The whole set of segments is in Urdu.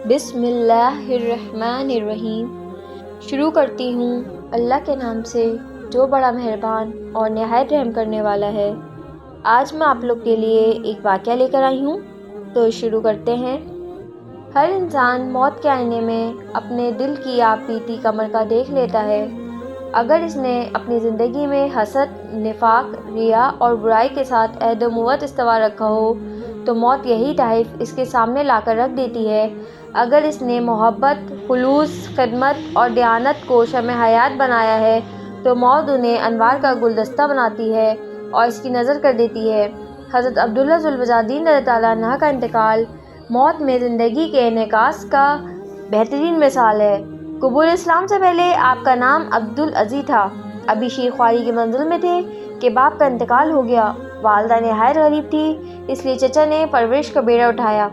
بسم اللہ الرحمن الرحیم۔ شروع کرتی ہوں اللہ کے نام سے جو بڑا مہربان اور نہایت رحم کرنے والا ہے۔ آج میں آپ لوگ کے لیے ایک واقعہ لے کر آئی ہوں، تو شروع کرتے ہیں۔ ہر انسان موت کے آئینے میں اپنے دل کی آپ بیتی کمر کا دیکھ لیتا ہے۔ اگر اس نے اپنی زندگی میں حسد، نفاق، ریا اور برائی کے ساتھ عہد و موت استوار رکھا ہو تو موت یہی تحائف اس کے سامنے لا کر رکھ دیتی ہے۔ اگر اس نے محبت، خلوص، خدمت اور دیانت کو شمع حیات بنایا ہے تو موت انہیں انوار کا گلدستہ بناتی ہے اور اس کی نظر کر دیتی ہے۔ حضرت عبداللہ ذو البجادین رضی اللہ عنہ کا انتقال موت میں زندگی کے انعکاس کا بہترین مثال ہے۔ قبول اسلام سے پہلے آپ کا نام عبدالعزی تھا۔ ابھی شیر خواری کی منزل میں تھے کہ باپ کا انتقال ہو گیا۔ والدہ نہایت غریب تھی، اس لیے چچا نے پرورش کا بیڑا اٹھایا۔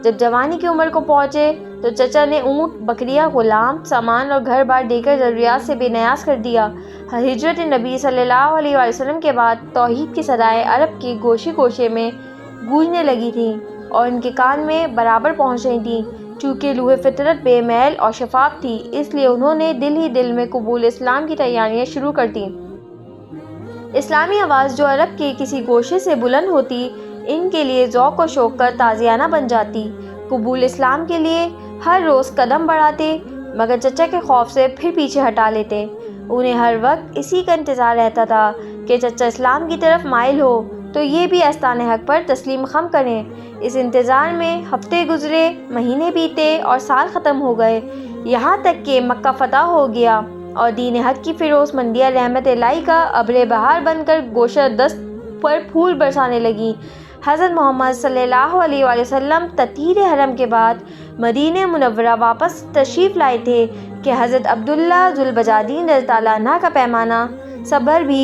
جب جوانی کی عمر کو پہنچے تو چچا نے اونٹ، بکریاں، غلام، سامان اور گھر بار دے کر ضروریات سے بے نیاز کر دیا۔ ہجرت نبی صلی اللہ علیہ وسلم کے بعد توحید کی صدائیں عرب کے گوشے گوشے میں گونجنے لگی تھیں اور ان کے کان میں برابر پہنچ رہی تھیں۔ چونکہ روح فطرت بے میل اور شفاف تھی، اس لیے انہوں نے دل ہی دل میں قبول اسلام کی تیاریاں شروع کر دیں۔ اسلامی آواز جو عرب کے کسی گوشے سے بلند ہوتی، ان کے لیے ذوق و شوق کا تازیانہ بن جاتی۔ قبول اسلام کے لیے ہر روز قدم بڑھاتے، مگر چچا کے خوف سے پھر پیچھے ہٹا لیتے۔ انہیں ہر وقت اسی کا انتظار رہتا تھا کہ چچا اسلام کی طرف مائل ہو تو یہ بھی آستان حق پر تسلیم خم کریں۔ اس انتظار میں ہفتے گزرے، مہینے بیتے اور سال ختم ہو گئے، یہاں تک کہ مکہ فتح ہو گیا اور دین حق کی فیروز مندیاں رحمت الہی کا ابر بہار بن کر گوشہ دست پر پھول برسانے لگیں۔ حضرت محمد صلی اللہ علیہ وآلہ وسلم تطہیر حرم کے بعد مدینہ منورہ واپس تشریف لائے تھے کہ حضرت عبداللہ ذو البجادین رضی اللہ عنہ کا پیمانہ صبر بھی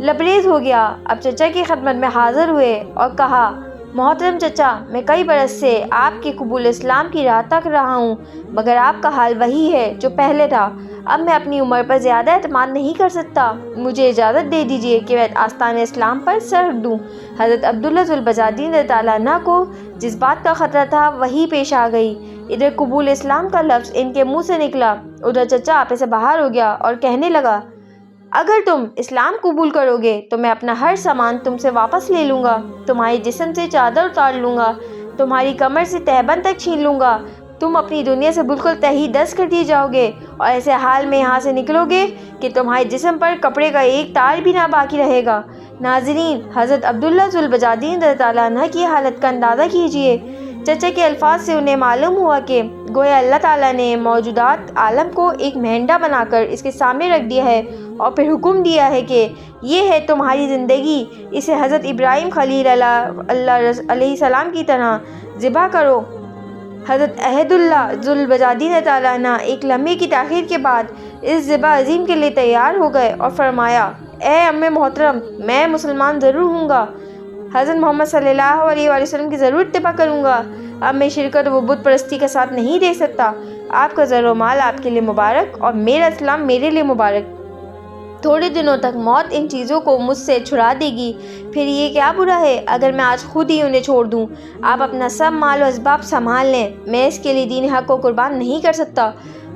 لبریز ہو گیا۔ اب چچا کی خدمت میں حاضر ہوئے اور کہا: محترم چچا، میں کئی برس سے آپ کے قبول اسلام کی راہ تک رہا ہوں، مگر آپ کا حال وہی ہے جو پہلے تھا۔ اب میں اپنی عمر پر زیادہ اعتماد نہیں کر سکتا، مجھے اجازت دے دیجیے کہ میں آستان اسلام پر سر رکھ دوں۔ حضرت عبداللہ ذو البجادین رضی اللہ عنہ کو جس بات کا خطرہ تھا وہی پیش آ گئی۔ ادھر قبول اسلام کا لفظ ان کے منہ سے نکلا، ادھر چچا آپے سے باہر ہو گیا اور کہنے لگا: اگر تم اسلام قبول کرو گے تو میں اپنا ہر سامان تم سے واپس لے لوں گا، تمہارے جسم سے چادر اتار لوں گا، تمہاری کمر سے تہبند تک چھین لوں گا، تم اپنی دنیا سے بالکل تہی دست کر دیے جاؤ گے اور ایسے حال میں یہاں سے نکلو گے کہ تمہارے جسم پر کپڑے کا ایک تار بھی نہ باقی رہے گا۔ ناظرین، حضرت عبداللہ ذو البجادین رضی اللہ عنہ کی حالت کا اندازہ کیجیے۔ چچا کے الفاظ سے انہیں معلوم ہوا کہ گویا اللہ تعالیٰ نے موجودات عالم کو ایک مہنڈا بنا کر اس کے سامنے رکھ دیا ہے اور پھر حکم دیا ہے کہ یہ ہے تمہاری زندگی، اسے حضرت ابراہیم خلیل اللہ علیہ السلام کی طرح ذبح کرو۔ حضرت عبداللہ ذو البجادین رضی اللہ عنہ ایک لمحے کی تاخیر کے بعد اس ذبح عظیم کے لیے تیار ہو گئے اور فرمایا: اے ام محترم، میں مسلمان ضرور ہوں گا، حضرت محمد صلی اللہ علیہ وآلہ وسلم کی ضرور اتباع کروں گا، اب میں شرکت و بت پرستی کا ساتھ نہیں دے سکتا۔ آپ کا زر و مال آپ کے لیے مبارک اور میرا اسلام میرے لیے مبارک۔ تھوڑے دنوں تک موت ان چیزوں کو مجھ سے چھڑا دے گی، پھر یہ کیا برا ہے اگر میں آج خود ہی انہیں چھوڑ دوں۔ آپ اپنا سب مال و اسباب سنبھال لیں، میں اس کے لیے دین حق کو قربان نہیں کر سکتا۔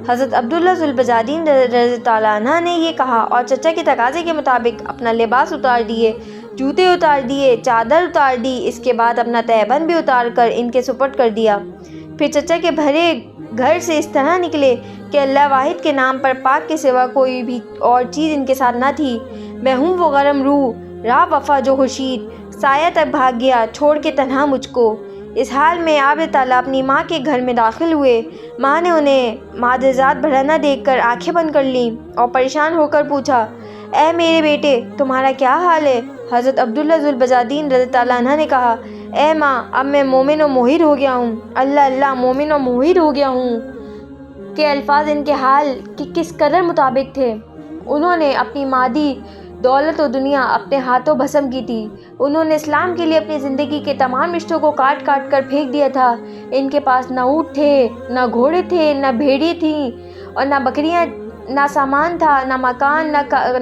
حضرت عبداللہ ذو البجادین رضی اللہ عنہ نے یہ کہا اور چچا کے تقاضے کے مطابق اپنا لباس اتار دیے، جوتے اتار دیے، چادر اتار دی، اس کے بعد اپنا تہبند بھی اتار کر ان کے سپرد کر دیا۔ پھر چچا کے بھرے گھر سے اس طرح نکلے کہ اللہ واحد کے نام پر پاک کے سوا کوئی بھی اور چیز ان کے ساتھ نہ تھی۔ میں ہوں وہ غرم روح، راہ وفا جو خورشید، سایہ تک بھاگ گیا چھوڑ کے تنہا مجھ کو۔ اس حال میں آپ تعالیٰ اپنی ماں کے گھر میں داخل ہوئے۔ ماں نے انہیں معجزات بھرنا دیکھ کر آنکھیں بند کر لیں اور پریشان ہو کر پوچھا: اے میرے بیٹے، تمہارا کیا حال ہے؟ حضرت عبداللہ ذو البجادین رضی اللہ عنہ نے کہا: اے ماں، اب میں مومن و موحد ہو گیا ہوں، اللہ اللہ، مومن و موحد ہو گیا ہوں۔ کہ الفاظ ان کے حال کے کس قدر مطابق تھے۔ انہوں نے اپنی مادی دولت و دنیا اپنے ہاتھوں بھسم کی تھی۔ انہوں نے اسلام کے لیے اپنی زندگی کے تمام رشتوں کو کاٹ کاٹ کر پھینک دیا تھا۔ ان کے پاس نہ اونٹ تھے، نہ گھوڑے تھے، نہ بھیڑیں تھیں اور نہ بکریاں، نہ سامان تھا، نہ مکان،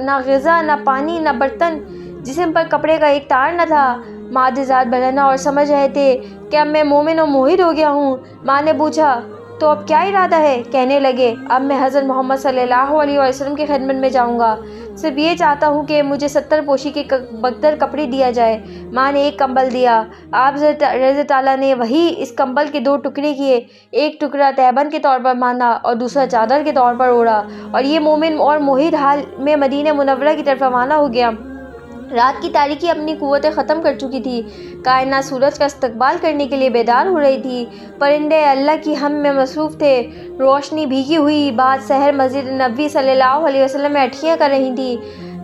نہ غذا، نہ پانی، نہ برتن، جسم پر کپڑے کا ایک تار نہ تھا۔ معجزات بھرنا اور سمجھ رہے تھے کہ اب میں مومن و موحد ہو گیا ہوں۔ ماں نے پوچھا: تو اب کیا ارادہ ہے؟ کہنے لگے اب میں حضرت محمد صلی اللہ علیہ وسلم کی خدمت میں جاؤں گا، صرف یہ چاہتا ہوں کہ مجھے 70 پوشی کے بکتر کپڑے دیا جائے۔ ماں نے ایک کمبل دیا، آپ رضی تعالیٰ نے وہی اس کمبل کے 2 ٹکڑے کیے، ایک ٹکڑا تہبند کے طور پر باندھا اور دوسرا چادر کے طور پر اوڑھا، اور یہ مومن اور موحد حال میں مدینہ منورہ کی طرف روانہ ہو گیا۔ رات کی تاریکی اپنی قوتیں ختم کر چکی تھی، کائنات سورج کا استقبال کرنے کے لیے بیدار ہو رہی تھی، پرندے اللہ کی حمد میں مصروف تھے، روشنی بھیگی ہوئی بعد سحر مسجد نبوی صلی اللہ علیہ وسلم میں اٹھیاں کر رہی تھی۔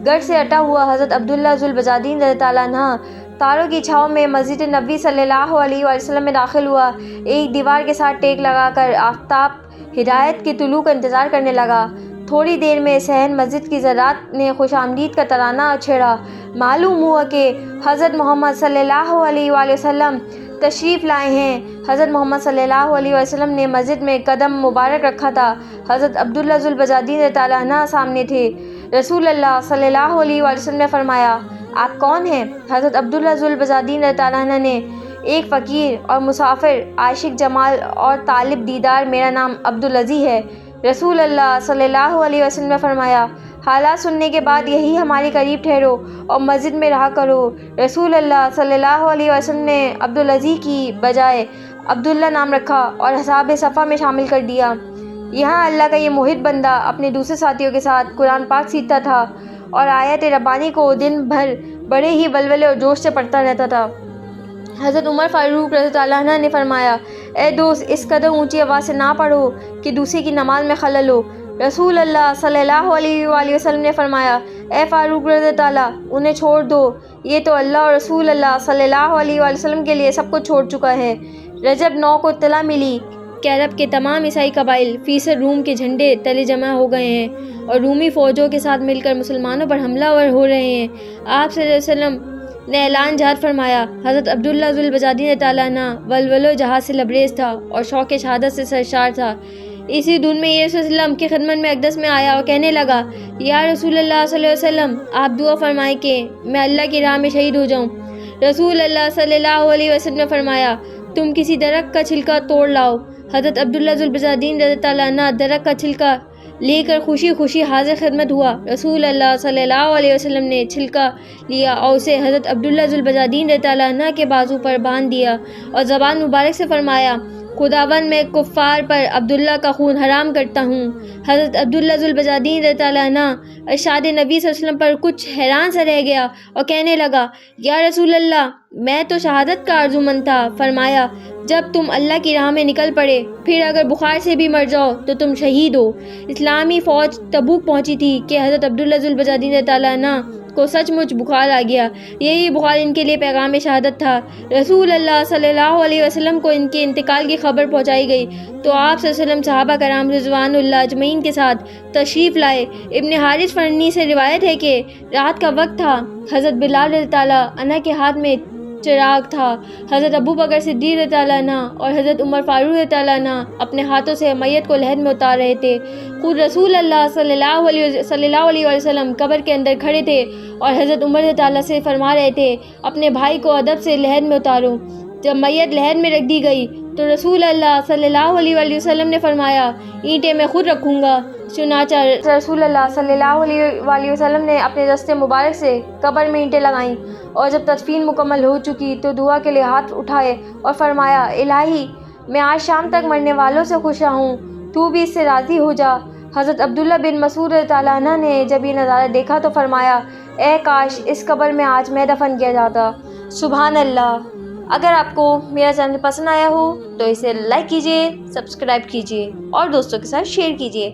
گرد سے اٹا ہوا حضرت عبداللہ ذوالبجادین رضی اللہ عنہ تاروں کی چھاؤں میں مسجد نبوی صلی اللہ علیہ وسلم میں داخل ہوا، ایک دیوار کے ساتھ ٹیک لگا کر آفتاب ہدایت کے طلوع کا انتظار کرنے لگا۔ تھوڑی دیر میں صحن مسجد کی ذرات نے خوش آمدید کا ترانہ چھیڑا، معلوم ہوا کہ حضرت محمد صلی اللہ علیہ وآلہ وسلم تشریف لائے ہیں۔ حضرت محمد صلی اللہ علیہ وسلم نے مسجد میں قدم مبارک رکھا تھا، حضرت عبداللہ ذوالبجادین رضی اللہ عنہ سامنے تھے۔ رسول اللہ صلی اللہ علیہ وآلہ وسلم نے فرمایا، آپ کون ہیں؟ حضرت عبداللہ ذوالبجادین رضی اللہ عنہ نے، ایک فقیر اور مسافر، عاشق جمال اور طالب دیدار، میرا نام عبدالعزیز ہے۔ رسول اللہ صلی اللہ علیہ وسلم نے فرمایا، حالات سننے کے بعد یہی ہمارے قریب ٹھہرو اور مسجد میں رہا کرو۔ رسول اللہ صلی اللہ علیہ وسلم نے عبدالعزیز کی بجائے عبداللہ نام رکھا اور اصحاب صفا میں شامل کر دیا۔ یہاں اللہ کا یہ موحد بندہ اپنے دوسرے ساتھیوں کے ساتھ قرآن پاک سیکھتا تھا اور آیت ربانی کو دن بھر بڑے ہی ولولے اور جوش سے پڑھتا رہتا تھا۔ حضرت عمر فاروق رضی اللہ عنہ نے فرمایا، اے دوست، اس قدر اونچی آواز سے نہ پڑھو کہ دوسرے کی نماز میں خلل ہو۔ رسول اللہ صلی اللہ علیہ وآلہ وسلم نے فرمایا، اے فاروق رضی تعالیٰ، انہیں چھوڑ دو، یہ تو اللہ اور رسول اللہ صلی اللہ علیہ وآلہ وسلم کے لیے سب کچھ چھوڑ چکا ہے۔ رجب 9 کو اطلاع ملی کہ عرب کے تمام عیسائی قبائل فیصد روم کے جھنڈے تلے جمع ہو گئے ہیں اور رومی فوجوں کے ساتھ مل کر مسلمانوں پر حملہ ور ہو رہے ہیں۔ آپ صلی اللہ علیہ وسلم نے اعلان جہاد فرمایا۔ حضرت عبداللہ ذوالبجادین تعالیٰ عنہ ولولو جہاد سے لبریز تھا اور شوق شہادت سے سرشار تھا۔ اسی دن میں یہ رسول اللہ کی خدمت میں اقدس میں آیا اور کہنے لگا، یا رسول اللہ صلی اللہ علیہ وسلم، آپ دعا فرمائیں کہ میں اللہ کی راہ میں شہید ہو جاؤں۔ رسول اللہ صلی اللہ علیہ وسلم نے فرمایا، تم کسی درخت کا چھلکا توڑ لاؤ۔ حضرت عبداللہ ذوالبجادین رضی اللہ عنہ درخت کا چھلکا لے کر خوشی خوشی حاضر خدمت ہوا۔ رسول اللہ صلی اللہ علیہ وسلم نے چھلکا لیا اور اسے حضرت عبداللہ ذوالبجادین رضی اللہ عنہ کے بازو پر باندھ دیا اور زبان مبارک سے فرمایا، خداوند میں کفار پر عبداللہ کا خون حرام کرتا ہوں۔ حضرت عبداللہ ذوالبجادین رضی اللہ عنہ ارشاد نبی صلی اللہ علیہ وسلم پر کچھ حیران سا رہ گیا اور کہنے لگا، یا رسول اللہ، میں تو شہادت کا آرزومند تھا۔ فرمایا، جب تم اللہ کی راہ میں نکل پڑے، پھر اگر بخار سے بھی مر جاؤ تو تم شہید ہو۔ اسلامی فوج تبوک پہنچی تھی کہ حضرت عبداللہ ذوالبجادین رضی اللہ عنہ کو سچ مچ بخار آ گیا۔ یہی بخار ان کے لیے پیغام شہادت تھا۔ رسول اللہ صلی اللہ علیہ وسلم کو ان کے انتقال کی خبر پہنچائی گئی تو آپ صلی اللہ علیہ وسلم صحابہ کرام رضوان اللہ اجمعین کے ساتھ تشریف لائے۔ ابن حارث فرنی سے روایت ہے کہ رات کا وقت تھا، حضرت بلال رضی اللہ عنہ کے ہاتھ میں چراغ تھا، حضرت ابو بکر صدیق رضی اللہ عنہ اور حضرت عمر فاروق رضی اللہ عنہ اپنے ہاتھوں سے میت کو لحد میں اتار رہے تھے۔ خود رسول اللہ صلی اللہ علیہ وسلم قبر کے اندر کھڑے تھے اور حضرت عمر رضی اللہ سے فرما رہے تھے، اپنے بھائی کو ادب سے لحد میں اتارو۔ جب میت لحد میں رکھ دی گئی تو رسول اللہ صلی اللہ علیہ وسلم نے فرمایا، اینٹیں میں خود رکھوں گا۔ چنانچہ رسول اللہ صلی اللہ علیہ وسلم نے اپنے دست مبارک سے قبر میں اینٹیں لگائیں اور جب تدفین مکمل ہو چکی تو دعا کے لیے ہاتھ اٹھائے اور فرمایا، الہی، میں آج شام تک مرنے والوں سے خوش ہوں، تو بھی اس سے راضی ہو جا۔ حضرت عبداللہ بن مسعود رضی اللہ عنہ نے جب یہ نظارہ دیکھا تو فرمایا، اے کاش اس قبر میں آج میں دفن کیا جاتا۔ سبحان اللہ۔ اگر آپ کو میرا چینل پسند آیا ہو تو اسے لائک کیجیے، سبسکرائب کیجیے اور دوستوں کے ساتھ شیئر کیجیے۔